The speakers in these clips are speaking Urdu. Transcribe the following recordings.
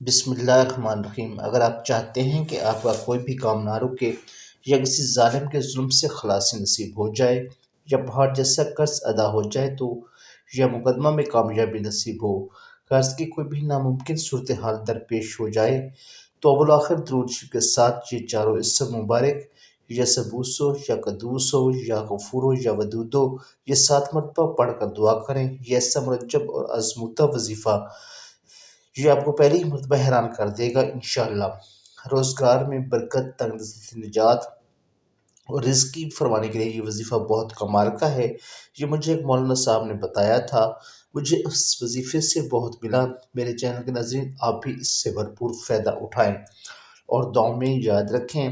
بسم اللہ الرحمن الرحیم۔ اگر آپ چاہتے ہیں کہ آپ کا کوئی بھی کام نہ رکے یا کسی ظالم کے ظلم سے خلاصی نصیب ہو جائے یا پہاڑ جیسا قرض ادا ہو جائے تو یا مقدمہ میں کامیابی نصیب ہو، قرض کی کوئی بھی ناممکن صورتحال درپیش ہو جائے تو اول آخر درود شریف کے ساتھ یہ چاروں اسم مبارک یا سبوس ہو یا قدوس ہو یا غفور ہو یا ودود ہو یہ 7 مرتبہ پڑھ کر دعا کریں۔ یہ ایسا مرجب اور آزمودہ وظیفہ یہ آپ کو پہلی ہی مرتبہ حیران کر دے گا انشاءاللہ۔ روزگار میں برکت، تندرستی سے نجات اور رزق کی فرمانے کے لیے یہ وظیفہ بہت کمال کا ہے۔ یہ مجھے ایک مولانا صاحب نے بتایا تھا، مجھے اس وظیفے سے بہت ملا۔ میرے چینل کے ناظرین، آپ بھی اس سے بھرپور فائدہ اٹھائیں اور دعاؤں میں یاد رکھیں۔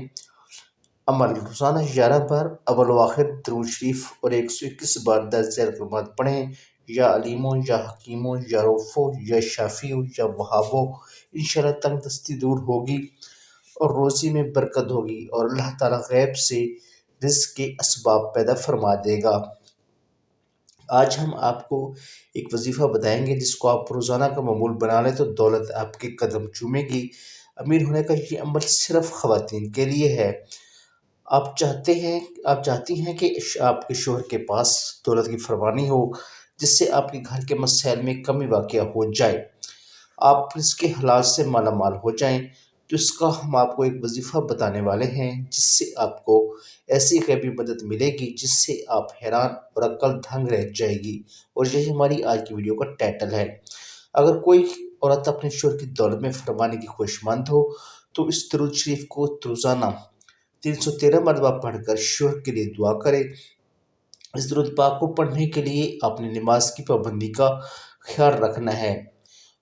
عمل: روزانہ 11 بار اول و آخر درود شریف اور 121 بار درج ذیل کلمات پڑھیں۔ یا علیم ہو یا حکیم ہو یا رؤوف ہو یا شافی ہو یا وہاب ہو، انشاءاللہ تنگ دستی دور ہوگی اور روزی میں برکت ہوگی اور اللہ تعالیٰ غیب سے رزق کے اسباب پیدا فرما دے گا۔ آج ہم آپ کو ایک وظیفہ بتائیں گے جس کو آپ روزانہ کا معمول بنا لیں تو دولت آپ کے قدم چومے گی۔ امیر ہونے کا یہ عمل صرف خواتین کے لیے ہے۔ آپ چاہتی ہیں کہ آپ کے شوہر کے پاس دولت کی فراوانی ہو جس سے آپ کے گھر کے مسائل میں کمی واقع ہو جائے، آپ رزق حلال سے مالا مال ہو جائیں، تو اس کا ہم آپ کو ایک وظیفہ بتانے والے ہیں جس سے آپ کو ایسی غیبی مدد ملے گی جس سے آپ حیران اور عقل دنگ رہ جائے گی، اور یہی ہماری آج کی ویڈیو کا ٹائٹل ہے۔ اگر کوئی عورت اپنے شوہر کی دولت میں فرمانے کی خواہشمند ہو تو اس درود شریف کو روزانہ 313 مرتبہ پڑھ کر شوہر کے لیے دعا کرے۔ اس درود پاک کو پڑھنے کے لیے آپ نے نماز کی پابندی کا خیال رکھنا ہے،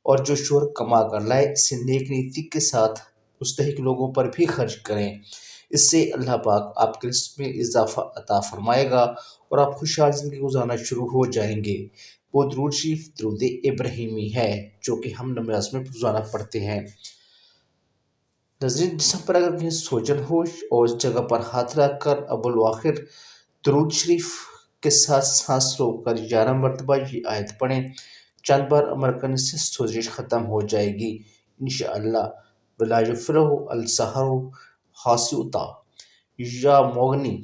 اور جو شوہر کما کر لائے اسے نیک نیتی کے ساتھ مستحق لوگوں پر بھی خرچ کریں۔ اس سے اللہ پاک آپ کے رزق میں اضافہ عطا فرمائے گا اور آپ خوشحال زندگی گزارنا شروع ہو جائیں گے۔ وہ درود شریف درود ابراہیمی ہے جو کہ ہم نماز میں روزانہ پڑھتے ہیں۔ ناظرین، جسم پر اگر کہیں سوجن ہو اور اس جگہ پر ہاتھ رکھ کر اول و آخر درود شریف کے ساتھ سانس روک کر 11 مرتبہ یہ آیت پڑھیں، چند بار عمل کرنے سے سوزش ختم ہو جائے گی انشاءاللہ۔ ولا یفرح السحر حاسیتا یا موغنی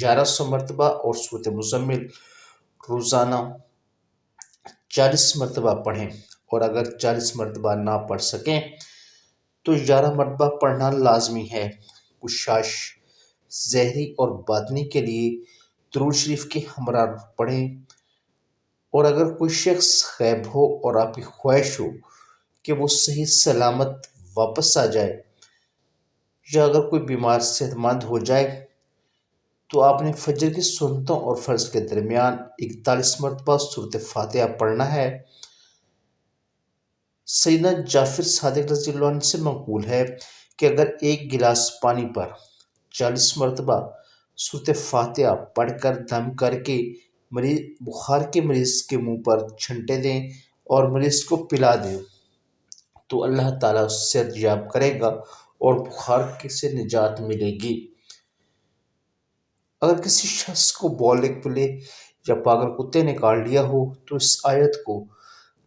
1100 مرتبہ اور سورۃ مزمل روزانہ 40 مرتبہ پڑھیں، اور اگر 40 مرتبہ نہ پڑھ سکیں تو 11 مرتبہ پڑھنا لازمی ہے۔ کشاش ظاہری اور باطنی کے لیے درود شریف کے ہمراہ پڑھیں، اور اگر کوئی شخص غائب ہو اور آپ کی خواہش ہو کہ وہ صحیح سلامت واپس آ جائے، یا اگر کوئی بیمار صحت مند ہو جائے تو آپ نے فجر کی سنتوں اور فرض کے درمیان 41 مرتبہ سورۃ فاتحہ پڑھنا ہے۔ سیدنا جعفر صادق رضی اللہ عنہ سے منقول ہے کہ اگر ایک گلاس پانی پر 40 مرتبہ سورۃ فاتحہ پڑھ کر دم کر کے بخار کے مریض کے منہ پر چھنٹے دیں اور مریض کو پلا دیں تو اللہ تعالیٰ اس سے صحت یاب کرے گا اور بخار سے نجات ملے گی۔ اگر کسی شخص کو بولے پلے یا پاگل کتے نے کاٹ لیا ہو تو اس آیت کو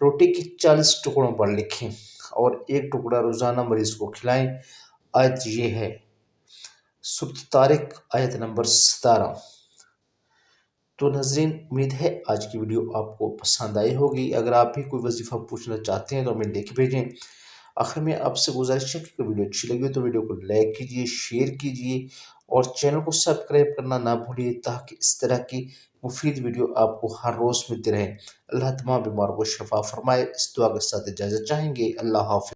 روٹی کے 40 ٹکڑوں پر لکھیں اور ایک ٹکڑا روزانہ مریض کو کھلائیں۔ آیت یہ ہے سورۃ طارق آیت نمبر 17۔ تو ناظرین، امید ہے آج کی ویڈیو آپ کو پسند آئی ہوگی۔ اگر آپ بھی کوئی وظیفہ پوچھنا چاہتے ہیں تو ہمیں لکھ بھیجیں۔ آخر میں آپ سے گزارش ہے کہ ویڈیو اچھی لگی تو ویڈیو کو لائک کیجیے، شیئر کیجیے اور چینل کو سبسکرائب کرنا نہ بھولیے تاکہ اس طرح کی مفید ویڈیو آپ کو ہر روز ملتی رہے۔ اللہ تمام بیماروں کو شفا فرمائے۔ اس دعا کے ساتھ اجازت چاہیں گے۔ اللہ حافظ۔